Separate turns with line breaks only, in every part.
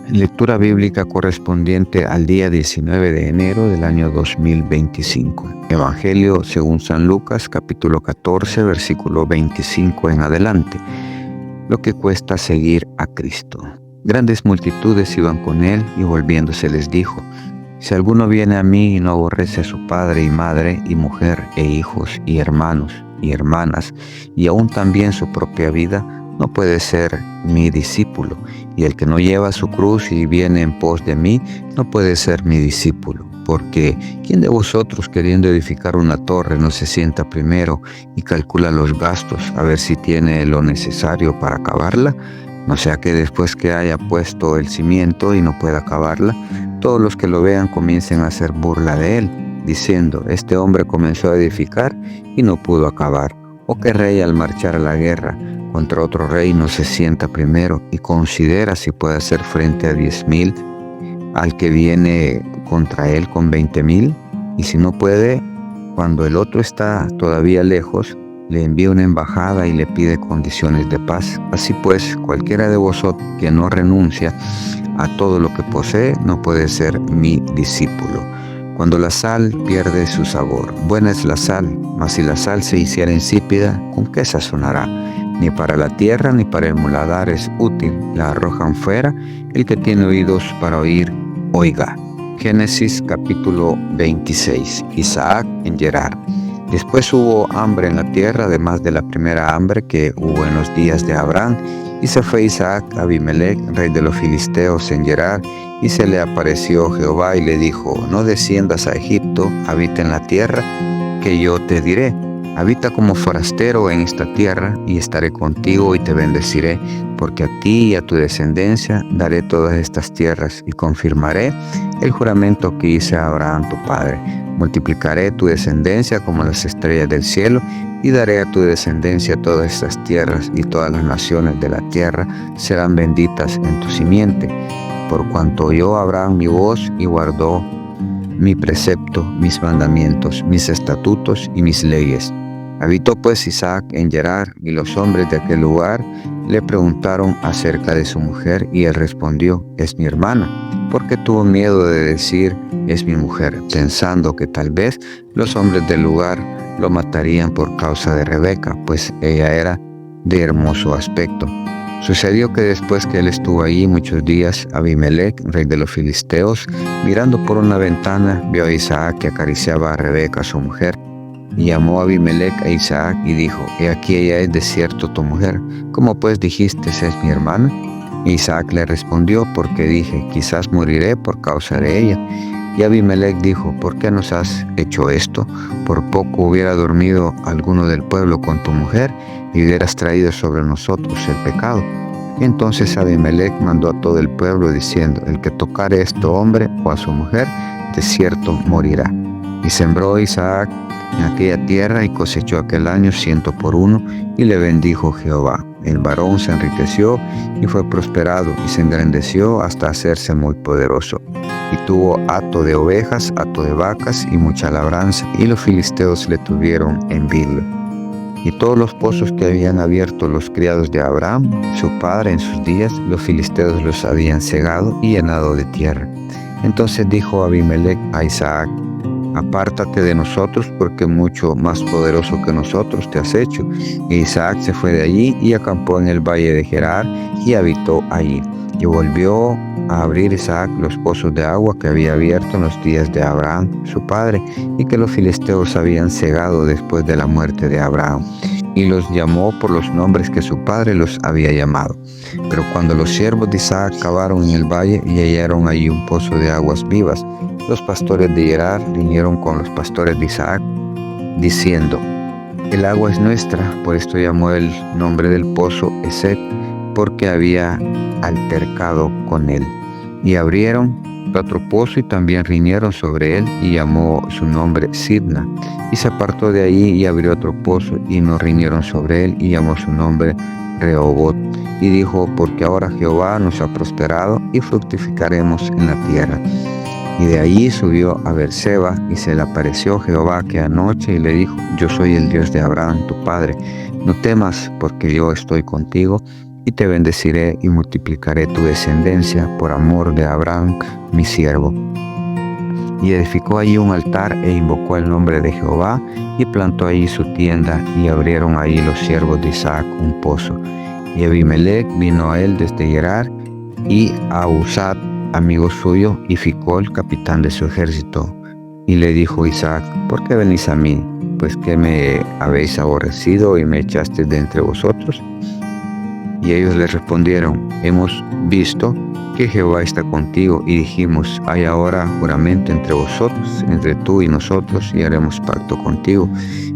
Lectura bíblica correspondiente al día 19 de enero del año 2025. Evangelio según San Lucas, capítulo 14, versículo 25 en adelante. Lo que cuesta seguir a Cristo. Grandes multitudes iban con él y volviéndose les dijo: si alguno viene a mí y no aborrece a su padre y madre y mujer e hijos y hermanos y hermanas y aún también su propia vida, no puede ser mi discípulo. Y el que no lleva su cruz y viene en pos de mí, no puede ser mi discípulo. Porque ¿quién de vosotros, queriendo edificar una torre, no se sienta primero y calcula los gastos a ver si tiene lo necesario para acabarla? No sea que después que haya puesto el cimiento y no pueda acabarla, todos los que lo vean comiencen a hacer burla de él, diciendo: este hombre comenzó a edificar y no pudo acabar. ¿O qué rey al marchar a la guerra contra otro rey no se sienta primero y considera si puede hacer frente a 10,000 al que viene contra él con 20,000? Y si no puede, cuando el otro está todavía lejos, le envía una embajada y le pide condiciones de paz. Así pues, cualquiera de vosotros que no renuncia a todo lo que posee, no puede ser mi discípulo. Cuando la sal pierde su sabor, buena es la sal, mas si la sal se hiciera insípida, ¿con qué sazonará? Ni para la tierra ni para el muladar es útil, la arrojan fuera. El que tiene oídos para oír, oiga. Génesis capítulo 26. Isaac en Gerar. Después hubo hambre en la tierra, además de la primera hambre que hubo en los días de Abraham. Y se fue Isaac a Abimelec, rey de los filisteos, en Gerar, y se le apareció Jehová y le dijo: no desciendas a Egipto, habita en la tierra que yo te diré. Habita como forastero en esta tierra, y estaré contigo y te bendeciré, porque a ti y a tu descendencia daré todas estas tierras, y confirmaré el juramento que hice a Abraham tu padre. Multiplicaré tu descendencia como las estrellas del cielo, y daré a tu descendencia todas estas tierras, y todas las naciones de la tierra serán benditas en tu simiente. Por cuanto oyó Abraham mi voz y guardó mi precepto, mis mandamientos, mis estatutos y mis leyes. Habitó pues Isaac en Gerar, y los hombres de aquel lugar le preguntaron acerca de su mujer, y él respondió: es mi hermana, porque tuvo miedo de decir: es mi mujer, pensando que tal vez los hombres del lugar lo matarían por causa de Rebeca, pues ella era de hermoso aspecto. Sucedió que después que él estuvo allí muchos días, Abimelec, rey de los filisteos, mirando por una ventana, vio a Isaac que acariciaba a Rebeca su mujer. Y llamó a Abimelec a Isaac y dijo: he aquí ella es de cierto tu mujer. ¿Cómo pues dijiste: es mi hermana? Y Isaac le respondió: porque dije: quizás moriré por causa de ella. Y Abimelec dijo: ¿por qué nos has hecho esto? Por poco hubiera dormido alguno del pueblo con tu mujer, y hubieras traído sobre nosotros el pecado. Y entonces Abimelec mandó a todo el pueblo diciendo: el que tocare a este hombre o a su mujer, de cierto morirá. Y sembró Isaac en aquella tierra y cosechó aquel año 100 por 1, y le bendijo Jehová. El varón se enriqueció y fue prosperado, y se engrandeció hasta hacerse muy poderoso. Y tuvo hato de ovejas, hato de vacas y mucha labranza, y los filisteos le tuvieron envidia. Y todos los pozos que habían abierto los criados de Abraham, su padre, en sus días, los filisteos los habían cegado y llenado de tierra. Entonces dijo Abimelec a Isaac: apártate de nosotros, porque mucho más poderoso que nosotros te has hecho. E Isaac se fue de allí y acampó en el valle de Gerar y habitó allí. Y volvió a abrir Isaac los pozos de agua que había abierto en los días de Abraham su padre, y que los filisteos habían cegado después de la muerte de Abraham. Y los llamó por los nombres que su padre los había llamado. Pero cuando los siervos de Isaac cavaron en el valle y hallaron allí un pozo de aguas vivas, los pastores de Gerar vinieron con los pastores de Isaac, diciendo: el agua es nuestra. Por esto llamó el nombre del pozo Esek, porque había altercado con él. Y abrieron otro pozo y también riñeron sobre él, y llamó su nombre Sidna. Y se apartó de allí y abrió otro pozo, y no riñeron sobre él, y llamó su nombre Rehoboth. Y dijo: porque ahora Jehová nos ha prosperado, y fructificaremos en la tierra. Y de allí subió a Beerseba, y se le apareció Jehová aquella noche, y le dijo: yo soy el Dios de Abraham tu padre. No temas, porque yo estoy contigo, y te bendeciré y multiplicaré tu descendencia por amor de Abraham, mi siervo. Y edificó allí un altar e invocó el nombre de Jehová y plantó allí su tienda y abrieron allí los siervos de Isaac un pozo. Y Abimelech vino a él desde Gerar y a Usat, amigo suyo, y Ficol, capitán de su ejército. Y le dijo Isaac: ¿por qué venís a mí? Pues que me habéis aborrecido y me echasteis de entre vosotros. Y ellos le respondieron: hemos visto que Jehová está contigo, y dijimos: hay ahora juramento entre vosotros, entre tú y nosotros, y haremos pacto contigo,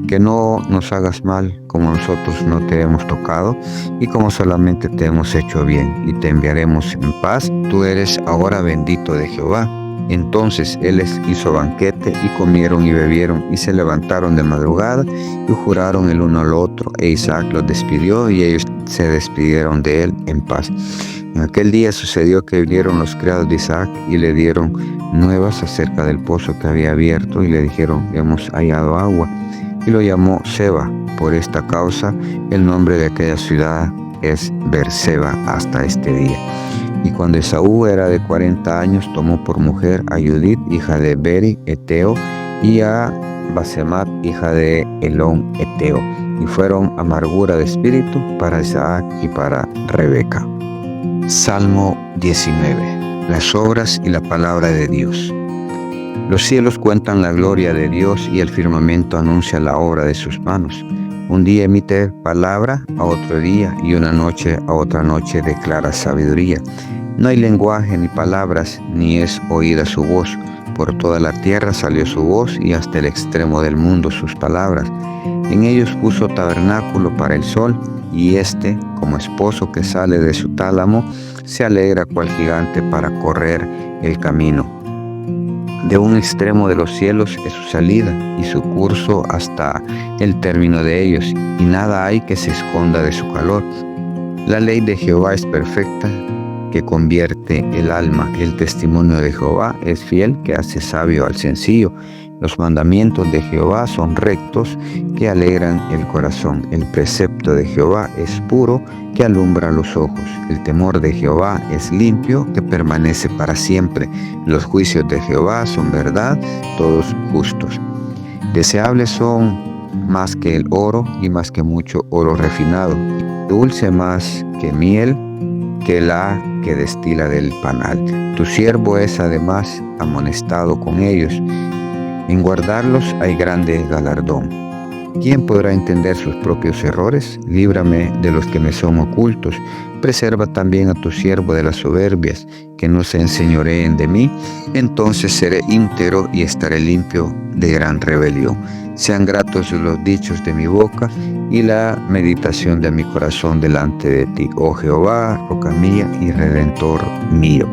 que no nos hagas mal, como nosotros no te hemos tocado, y como solamente te hemos hecho bien, y te enviaremos en paz. Tú eres ahora bendito de Jehová. Entonces él les hizo banquete, y comieron y bebieron, y se levantaron de madrugada, y juraron el uno al otro, e Isaac los despidió, y ellos se despidieron de él en paz. En aquel día sucedió que vinieron los criados de Isaac y le dieron nuevas acerca del pozo que había abierto, y le dijeron: hemos hallado agua. Y lo llamó Seba. Por esta causa el nombre de aquella ciudad es Beerseba hasta este día. Y cuando Esaú era de 40 años, tomó por mujer a Judith, hija de Beri, Eteo, y a Basemat, hija de Elón, Eteo, y fueron amargura de espíritu para Isaac y para Rebeca. Salmo 19. Las obras y la palabra de Dios. Los cielos cuentan la gloria de Dios, y el firmamento anuncia la obra de sus manos. Un día emite palabra a otro día, y una noche a otra noche declara sabiduría. No hay lenguaje ni palabras, ni es oída su voz. Por toda la tierra salió su voz, y hasta el extremo del mundo sus palabras. En ellos puso tabernáculo para el sol, y éste, como esposo que sale de su tálamo, se alegra cual gigante para correr el camino. De un extremo de los cielos es su salida, y su curso hasta el término de ellos, y nada hay que se esconda de su calor. La ley de Jehová es perfecta, que convierte el alma. El testimonio de Jehová es fiel, que hace sabio al sencillo. Los mandamientos de Jehová son rectos, que alegran el corazón. El precepto de Jehová es puro, que alumbra los ojos. El temor de Jehová es limpio, que permanece para siempre. Los juicios de Jehová son verdad, todos justos. Deseables son más que el oro, y más que mucho oro refinado, y dulce más que miel, que la que destila del panal. Tu siervo es además amonestado con ellos. En guardarlos hay grande galardón. ¿Quién podrá entender sus propios errores? Líbrame de los que me son ocultos. Preserva también a tu siervo de las soberbias, que no se enseñoreen de mí. Entonces seré íntegro y estaré limpio de gran rebelión. Sean gratos los dichos de mi boca y la meditación de mi corazón delante de ti, oh Jehová, roca mía y redentor mío.